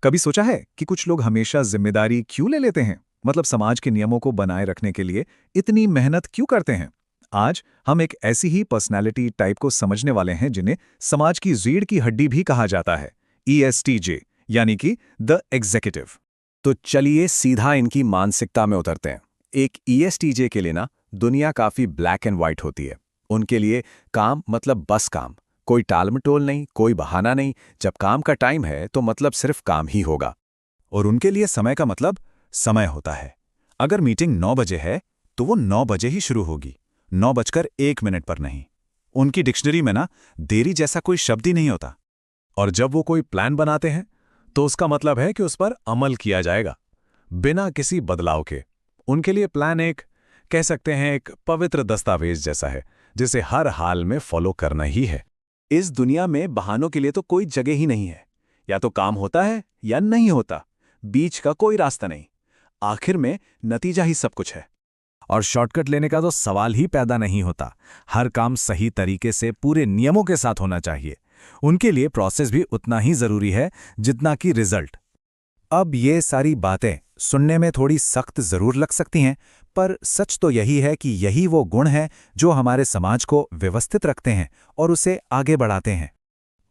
कभी सोचा है कि कुछ लोग हमेशा जिम्मेदारी क्यों ले लेते हैं? मतलब समाज के नियमों को बनाए रखने के लिए इतनी मेहनत क्यों करते हैं? आज हम एक ऐसी ही पर्सनैलिटी टाइप को समझने वाले हैं जिन्हें समाज की रीढ़ की हड्डी भी कहा जाता है, ESTJ, यानी कि द एग्जीक्यूटिव। तो चलिए सीधा इनकी मानसिकता में उतरते हैं। एक ESTJ के लिए ना दुनिया काफी ब्लैक एंड व्हाइट होती है। उनके लिए काम मतलब बस काम, कोई टालमटोल नहीं, कोई बहाना नहीं। जब काम का टाइम है तो मतलब सिर्फ काम ही होगा। और उनके लिए समय का मतलब समय होता है। अगर मीटिंग 9 बजे है तो वो 9 बजे ही शुरू होगी, 9:01 पर नहीं। उनकी डिक्शनरी में ना देरी जैसा कोई शब्द ही नहीं होता। और जब वो कोई प्लान बनाते हैं तो उसका मतलब है कि उस पर अमल किया जाएगा, बिना किसी बदलाव के। उनके लिए प्लान कह सकते हैं एक पवित्र दस्तावेज जैसा है, जिसे हर हाल में फॉलो करना ही है। इस दुनिया में बहानों के लिए तो कोई जगह ही नहीं है। या तो काम होता है या नहीं होता, बीच का कोई रास्ता नहीं। आखिर में नतीजा ही सब कुछ है। और शॉर्टकट लेने का तो सवाल ही पैदा नहीं होता। हर काम सही तरीके से पूरे नियमों के साथ होना चाहिए। उनके लिए प्रोसेस भी उतना ही जरूरी है जितना कि रिजल्ट। अब ये सारी बातें सुनने में थोड़ी सख्त जरूर लग सकती हैं, पर सच तो यही है कि यही वो गुण हैं जो हमारे समाज को व्यवस्थित रखते हैं और उसे आगे बढ़ाते हैं।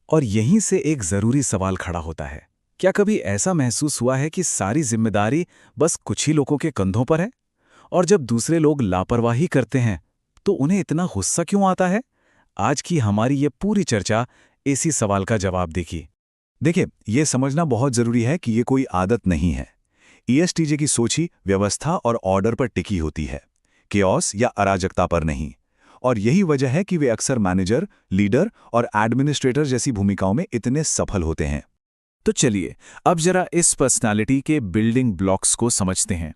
और यहीं से एक जरूरी सवाल खड़ा होता है, क्या कभी ऐसा महसूस हुआ है कि सारी जिम्मेदारी बस कुछ ही लोगों के कंधों पर है? और जब दूसरे लोग लापरवाही करते हैं तो उन्हें इतना गुस्सा क्यों आता है? आज की हमारी ये पूरी चर्चा इसी सवाल का जवाब देगी। देखिए, ये समझना बहुत जरूरी है कि ये कोई आदत नहीं है। ESTJ की सोच ही व्यवस्था और ऑर्डर पर टिकी होती है, केओस या अराजकता पर नहीं। और यही वजह है कि वे अक्सर मैनेजर, लीडर और एडमिनिस्ट्रेटर जैसी भूमिकाओं में इतने सफल होते हैं। तो चलिए अब जरा इस पर्सनालिटी के बिल्डिंग ब्लॉक्स को समझते हैं।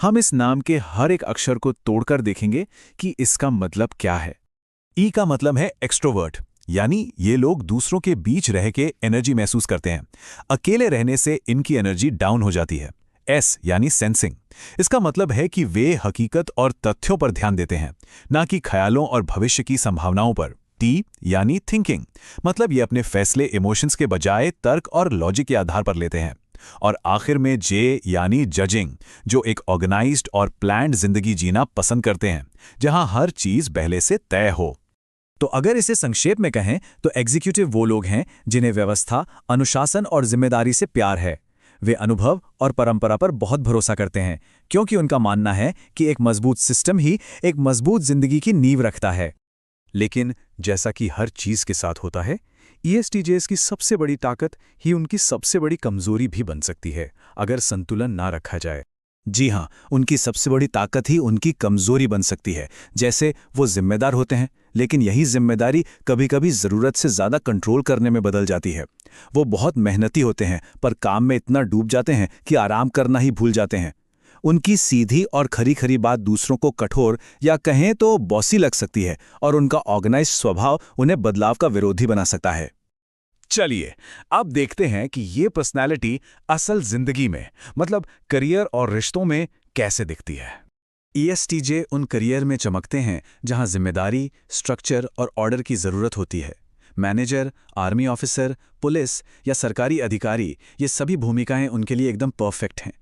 हम इस नाम के हर एक अक्षर को तोड़कर देखेंगे कि इसका मतलब क्या है। ई का मतलब है एक्सट्रोवर्ट, यानी ये लोग दूसरों के बीच रह के एनर्जी महसूस करते हैं। अकेले रहने से इनकी एनर्जी डाउन हो जाती है। एस यानी सेंसिंग, इसका मतलब है कि वे हकीकत और तथ्यों पर ध्यान देते हैं, ना कि ख्यालों और भविष्य की संभावनाओं पर। टी यानी थिंकिंग, मतलब ये अपने फैसले इमोशंस के बजाय तर्क और लॉजिक के आधार पर लेते हैं। और आखिर में जे यानी जजिंग, जो एक ऑर्गेनाइज्ड और प्लान्ड जिंदगी जीना पसंद करते हैं, जहां हर चीज पहले से तय हो। तो अगर इसे संक्षेप में कहें तो एग्जीक्यूटिव वो लोग हैं जिन्हें व्यवस्था, अनुशासन और जिम्मेदारी से प्यार है। वे अनुभव और परंपरा पर बहुत भरोसा करते हैं, क्योंकि उनका मानना है कि एक मजबूत सिस्टम ही एक मजबूत जिंदगी की नींव रखता है। लेकिन जैसा कि हर चीज के साथ होता है, ESTJs की सबसे बड़ी ताकत ही उनकी सबसे बड़ी कमजोरी भी बन सकती है, अगर संतुलन ना रखा जाए। जी हाँ, उनकी सबसे बड़ी ताकत ही उनकी कमजोरी बन सकती है। जैसे वो जिम्मेदार होते हैं, लेकिन यही जिम्मेदारी कभी-कभी जरूरत से ज्यादा कंट्रोल करने में बदल जाती है। वो बहुत मेहनती होते हैं, पर काम में इतना डूब जाते हैं कि आराम करना ही भूल जाते हैं। उनकी सीधी और खरी खरी बात दूसरों को कठोर या कहें तो बॉसी लग सकती है, और उनका ऑर्गेनाइज स्वभाव उन्हें बदलाव का विरोधी बना सकता है। चलिए अब देखते हैं कि ये पर्सनैलिटी असल जिंदगी में, मतलब करियर और रिश्तों में कैसे दिखती है। ESTJ उन करियर में चमकते हैं जहां जिम्मेदारी, स्ट्रक्चर और ऑर्डर की जरूरत होती है। मैनेजर, आर्मी ऑफिसर, पुलिस या सरकारी अधिकारी, ये सभी भूमिकाएं उनके लिए एकदम परफेक्ट हैं।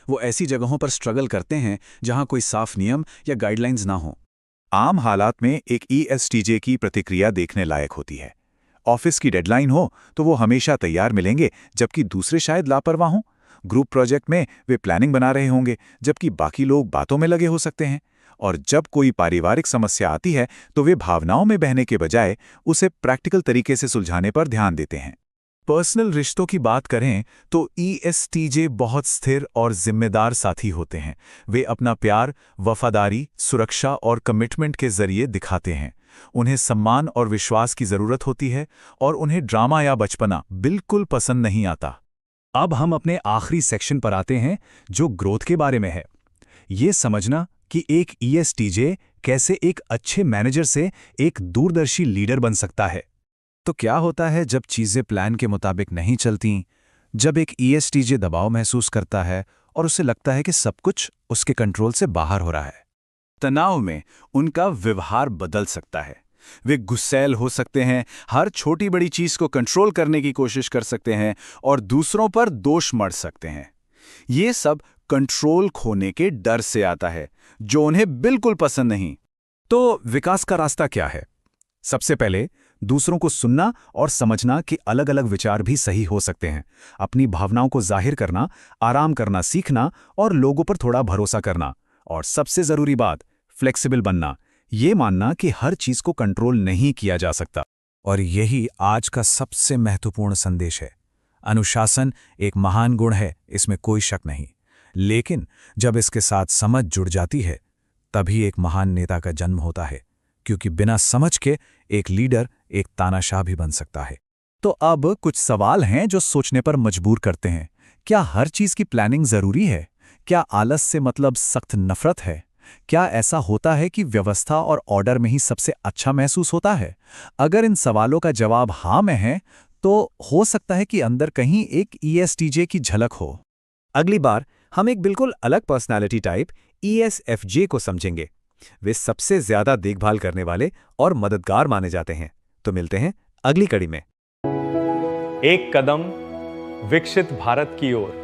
वो ऐसी जगहों पर स्ट्रगल करते हैं जहां कोई साफ नियम या गाइडलाइंस ना हो। आम हालात में एक ESTJ की प्रतिक्रिया देखने लायक होती है। ऑफिस की डेडलाइन हो तो वो हमेशा तैयार मिलेंगे, जबकि दूसरे शायद लापरवाह हों। ग्रुप प्रोजेक्ट में वे प्लानिंग बना रहे होंगे, जबकि बाकी लोग बातों में लगे हो सकते हैं। और जब कोई पारिवारिक समस्या आती है तो वे भावनाओं में बहने के बजाय उसे प्रैक्टिकल तरीके से सुलझाने पर ध्यान देते हैं। पर्सनल रिश्तों की बात करें तो ESTJ बहुत स्थिर और जिम्मेदार साथी होते हैं। वे अपना प्यार, वफादारी, सुरक्षा और कमिटमेंट के जरिए दिखाते हैं। उन्हें सम्मान और विश्वास की जरूरत होती है, और उन्हें ड्रामा या बचपना बिल्कुल पसंद नहीं आता। अब हम अपने आखिरी सेक्शन पर आते हैं, जो ग्रोथ के बारे में है। ये समझना कि एक ESTJ कैसे एक अच्छे मैनेजर से एक दूरदर्शी लीडर बन सकता है। तो क्या होता है जब चीजें प्लान के मुताबिक नहीं चलती? जब एक ESTJ दबाव महसूस करता है और उसे लगता है कि सब कुछ उसके कंट्रोल से बाहर हो रहा है। तनाव में उनका व्यवहार बदल सकता है। वे गुस्सैल हो सकते हैं, हर छोटी बड़ी चीज को कंट्रोल करने की कोशिश कर सकते हैं और दूसरों पर दोष मढ़ सकते हैं। ये सब कंट्रोल खोने के डर से आता है, जो उन्हें बिल्कुल पसंद नहीं। तो विकास का रास्ता क्या है? सबसे पहले दूसरों को सुनना और समझना कि अलग अलग विचार भी सही हो सकते हैं। अपनी भावनाओं को जाहिर करना, आराम करना सीखना और लोगों पर थोड़ा भरोसा करना। और सबसे जरूरी बात, फ्लेक्सिबल बनना, ये मानना कि हर चीज को कंट्रोल नहीं किया जा सकता। और यही आज का सबसे महत्वपूर्ण संदेश है। अनुशासन एक महान गुण है, इसमें कोई शक नहीं, लेकिन जब इसके साथ समझ जुड़ जाती है तभी एक महान नेता का जन्म होता है, क्योंकि बिना समझ के एक लीडर एक तानाशाह भी बन सकता है। तो अब कुछ सवाल हैं जो सोचने पर मजबूर करते हैं। क्या हर चीज की प्लानिंग जरूरी है? क्या आलस से मतलब सख्त नफरत है? क्या ऐसा होता है कि व्यवस्था और ऑर्डर में ही सबसे अच्छा महसूस होता है? अगर इन सवालों का जवाब हाँ में है, तो हो सकता है कि अंदर कहीं एक ESTJ की झलक हो। अगली बार हम एक बिल्कुल अलग पर्सनालिटी टाइप ESFJ को समझेंगे। वे सबसे ज्यादा देखभाल करने वाले और मददगार माने जाते हैं। तो मिलते हैं अगली कड़ी में। एक कदम विकसित भारत की ओर।